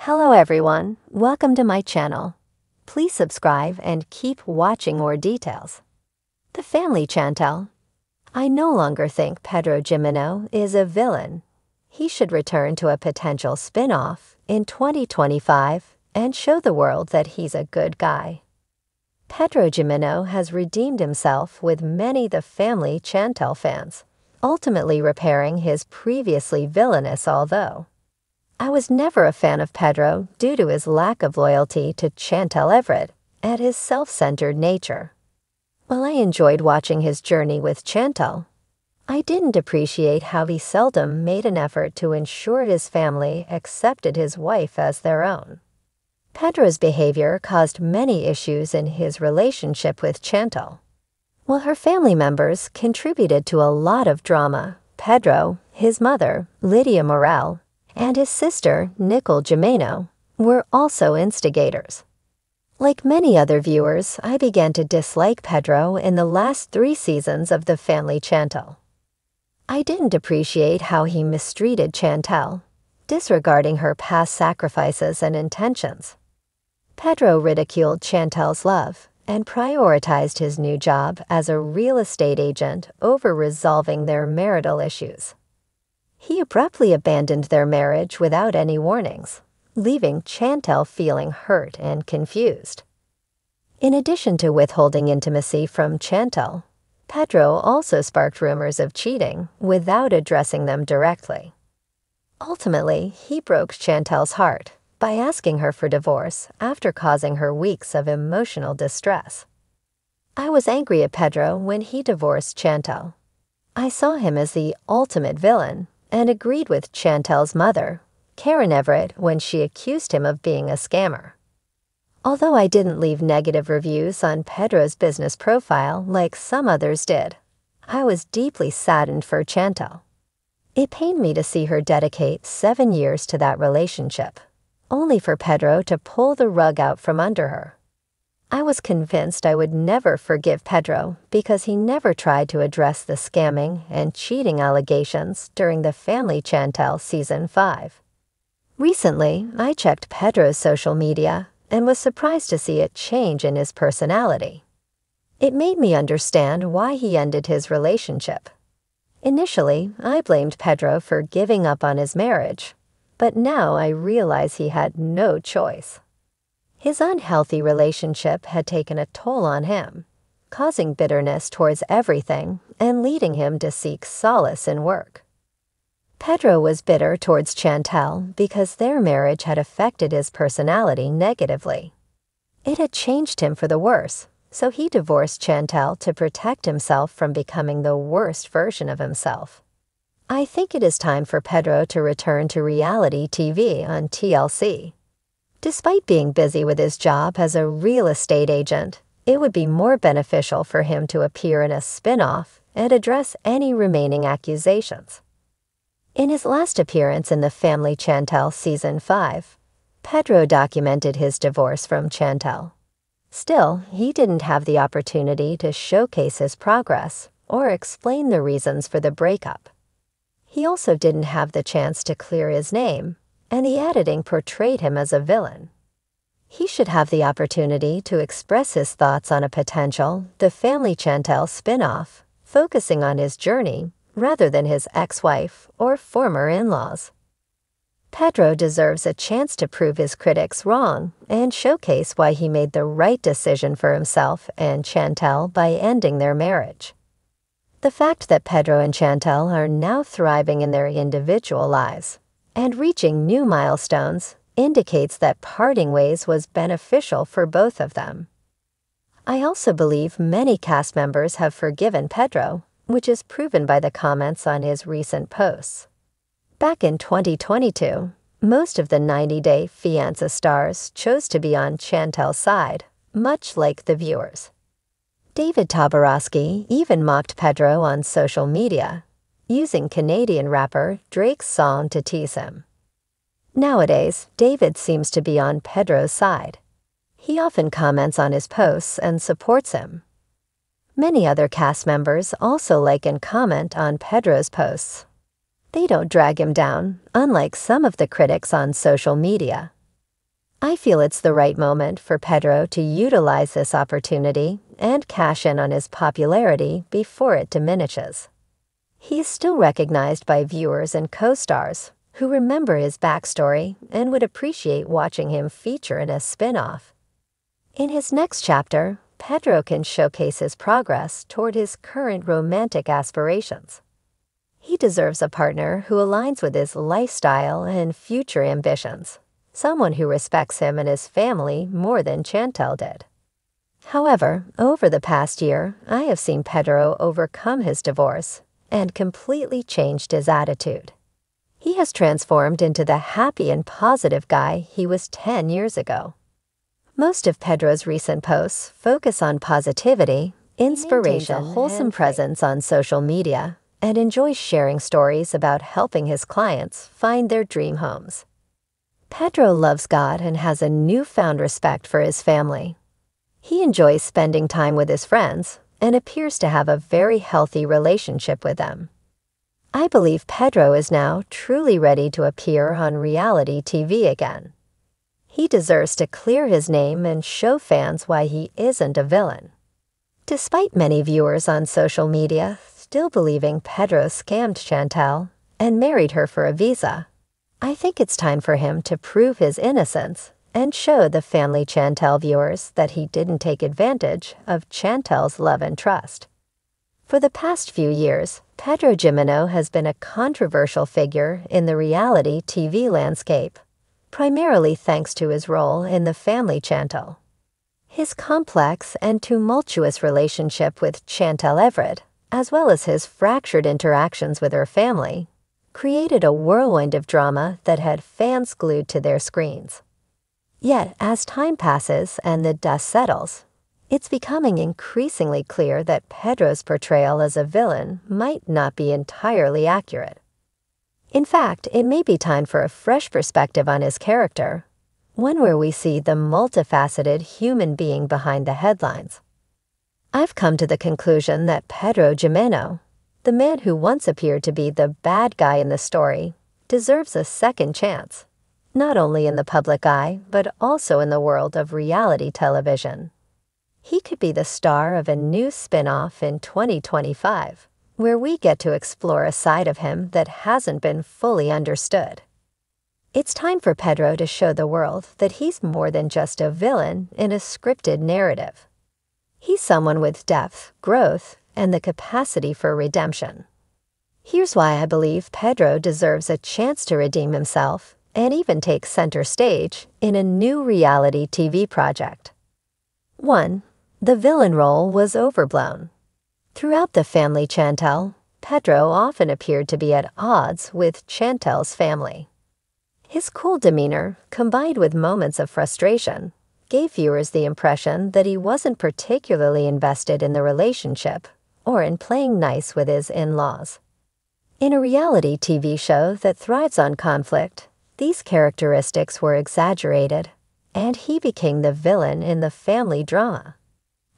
Hello everyone, welcome to my channel. Please subscribe and keep watching more details. The family Chantel. I no longer think Pedro Jimeno is a villain. He should return to a potential spin-off in 2025 and show the world that he's a good guy. Pedro Jimeno has redeemed himself with many the family Chantel fans, ultimately repairing his previously villainous although. I was never a fan of Pedro due to his lack of loyalty to Chantel Everett and his self-centered nature. While I enjoyed watching his journey with Chantel, I didn't appreciate how he seldom made an effort to ensure his family accepted his wife as their own. Pedro's behavior caused many issues in his relationship with Chantel. While her family members contributed to a lot of drama, Pedro, his mother, Lydia Morel, and his sister, Nicole Jimeno, were also instigators. Like many other viewers, I began to dislike Pedro in the last 3 seasons of the family Chantel. I didn't appreciate how he mistreated Chantel, disregarding her past sacrifices and intentions. Pedro ridiculed Chantel's love and prioritized his new job as a real estate agent over resolving their marital issues. He abruptly abandoned their marriage without any warnings, leaving Chantel feeling hurt and confused. In addition to withholding intimacy from Chantel, Pedro also sparked rumors of cheating without addressing them directly. Ultimately, he broke Chantel's heart by asking her for divorce after causing her weeks of emotional distress. I was angry at Pedro when he divorced Chantel. I saw him as the ultimate villain and agreed with Chantel's mother, Karen Everett, when she accused him of being a scammer. Although I didn't leave negative reviews on Pedro's business profile like some others did, I was deeply saddened for Chantel. It pained me to see her dedicate 7 years to that relationship, only for Pedro to pull the rug out from under her. I was convinced I would never forgive Pedro because he never tried to address the scamming and cheating allegations during the family Chantel Season 5. Recently, I checked Pedro's social media and was surprised to see a change in his personality. It made me understand why he ended his relationship. Initially, I blamed Pedro for giving up on his marriage, but now I realize he had no choice. His unhealthy relationship had taken a toll on him, causing bitterness towards everything and leading him to seek solace in work. Pedro was bitter towards Chantel because their marriage had affected his personality negatively. It had changed him for the worse, so he divorced Chantel to protect himself from becoming the worst version of himself. I think it is time for Pedro to return to reality TV on TLC. Despite being busy with his job as a real estate agent, it would be more beneficial for him to appear in a spin-off and address any remaining accusations. In his last appearance in the family Chantel Season 5, Pedro documented his divorce from Chantel. Still, he didn't have the opportunity to showcase his progress or explain the reasons for the breakup. He also didn't have the chance to clear his name, and the editing portrayed him as a villain. He should have the opportunity to express his thoughts on a potential The Family Chantel spin-off, focusing on his journey rather than his ex-wife or former in-laws. Pedro deserves a chance to prove his critics wrong and showcase why he made the right decision for himself and Chantel by ending their marriage. The fact that Pedro and Chantel are now thriving in their individual lives and reaching new milestones indicates that parting ways was beneficial for both of them. I also believe many cast members have forgiven Pedro, which is proven by the comments on his recent posts. Back in 2022, most of the 90-day Fiancé stars chose to be on Chantel's side, much like the viewers. David Tabarowski even mocked Pedro on social media, using Canadian rapper Drake's song to tease him. Nowadays, David seems to be on Pedro's side. He often comments on his posts and supports him. Many other cast members also like and comment on Pedro's posts. They don't drag him down, unlike some of the critics on social media. I feel it's the right moment for Pedro to utilize this opportunity and cash in on his popularity before it diminishes. He is still recognized by viewers and co-stars who remember his backstory and would appreciate watching him feature in a spin-off. In his next chapter, Pedro can showcase his progress toward his current romantic aspirations. He deserves a partner who aligns with his lifestyle and future ambitions, someone who respects him and his family more than Chantel did. However, over the past year, I have seen Pedro overcome his divorce and completely changed his attitude. He has transformed into the happy and positive guy he was 10 years ago. Most of Pedro's recent posts focus on positivity, inspiration, and wholesome presence on social media, and enjoys sharing stories about helping his clients find their dream homes. Pedro loves God and has a newfound respect for his family. He enjoys spending time with his friends and appears to have a very healthy relationship with them. I believe Pedro is now truly ready to appear on reality TV again. He deserves to clear his name and show fans why he isn't a villain. Despite many viewers on social media still believing Pedro scammed Chantel and married her for a visa, I think it's time for him to prove his innocence and show the family Chantel viewers that he didn't take advantage of Chantel's love and trust. For the past few years, Pedro Jimeno has been a controversial figure in the reality TV landscape, primarily thanks to his role in the family Chantel. His complex and tumultuous relationship with Chantel Everett, as well as his fractured interactions with her family, created a whirlwind of drama that had fans glued to their screens. Yet, as time passes and the dust settles, it's becoming increasingly clear that Pedro's portrayal as a villain might not be entirely accurate. In fact, it may be time for a fresh perspective on his character, one where we see the multifaceted human being behind the headlines. I've come to the conclusion that Pedro Jimeno, the man who once appeared to be the bad guy in the story, deserves a second chance, not only in the public eye, but also in the world of reality television. He could be the star of a new spin-off in 2025, where we get to explore a side of him that hasn't been fully understood. It's time for Pedro to show the world that he's more than just a villain in a scripted narrative. He's someone with depth, growth, and the capacity for redemption. Here's why I believe Pedro deserves a chance to redeem himself and even take center stage in a new reality TV project. 1. The villain role was overblown. Throughout the family Chantel, Pedro often appeared to be at odds with Chantel's family. His cool demeanor, combined with moments of frustration, gave viewers the impression that he wasn't particularly invested in the relationship or in playing nice with his in-laws. In a reality TV show that thrives on conflict, these characteristics were exaggerated, and he became the villain in the family drama.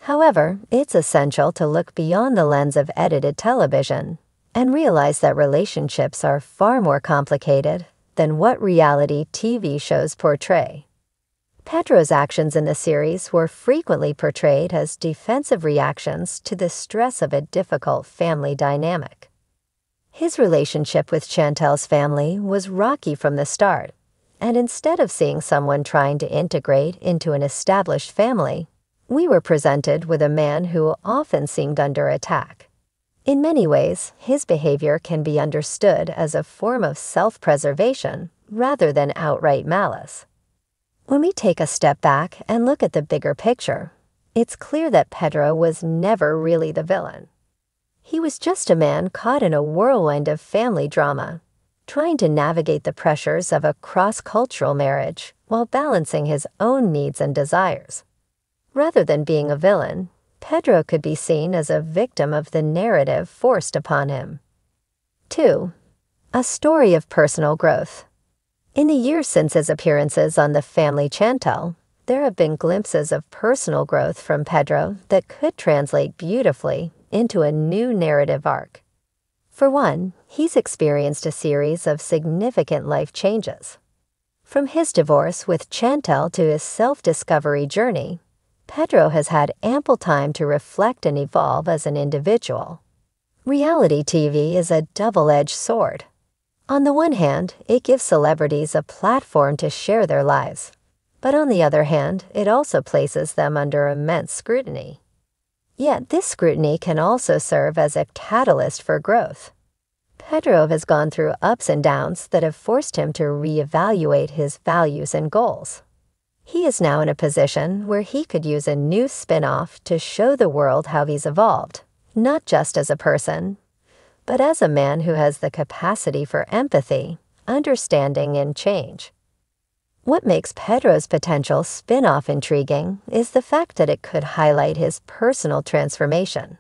However, it's essential to look beyond the lens of edited television and realize that relationships are far more complicated than what reality TV shows portray. Pedro's actions in the series were frequently portrayed as defensive reactions to the stress of a difficult family dynamic. His relationship with Chantel's family was rocky from the start, and instead of seeing someone trying to integrate into an established family, we were presented with a man who often seemed under attack. In many ways, his behavior can be understood as a form of self-preservation rather than outright malice. When we take a step back and look at the bigger picture, it's clear that Pedro was never really the villain. He was just a man caught in a whirlwind of family drama, trying to navigate the pressures of a cross-cultural marriage while balancing his own needs and desires. Rather than being a villain, Pedro could be seen as a victim of the narrative forced upon him. 2. A story of personal growth. In the years since his appearances on the family Chantel, there have been glimpses of personal growth from Pedro that could translate beautifully into a new narrative arc. For one, he's experienced a series of significant life changes. From his divorce with Chantel to his self-discovery journey, Pedro has had ample time to reflect and evolve as an individual. Reality TV is a double-edged sword. On the one hand, it gives celebrities a platform to share their lives. But on the other hand, it also places them under immense scrutiny. Yet this scrutiny can also serve as a catalyst for growth. Pedro has gone through ups and downs that have forced him to reevaluate his values and goals. He is now in a position where he could use a new spin-off to show the world how he's evolved, not just as a person, but as a man who has the capacity for empathy, understanding, and change. What makes Pedro's potential spin-off intriguing is the fact that it could highlight his personal transformation.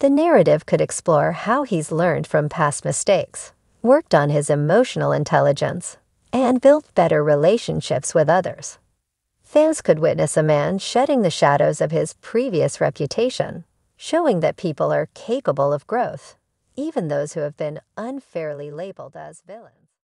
The narrative could explore how he's learned from past mistakes, worked on his emotional intelligence, and built better relationships with others. Fans could witness a man shedding the shadows of his previous reputation, showing that people are capable of growth, even those who have been unfairly labeled as villains.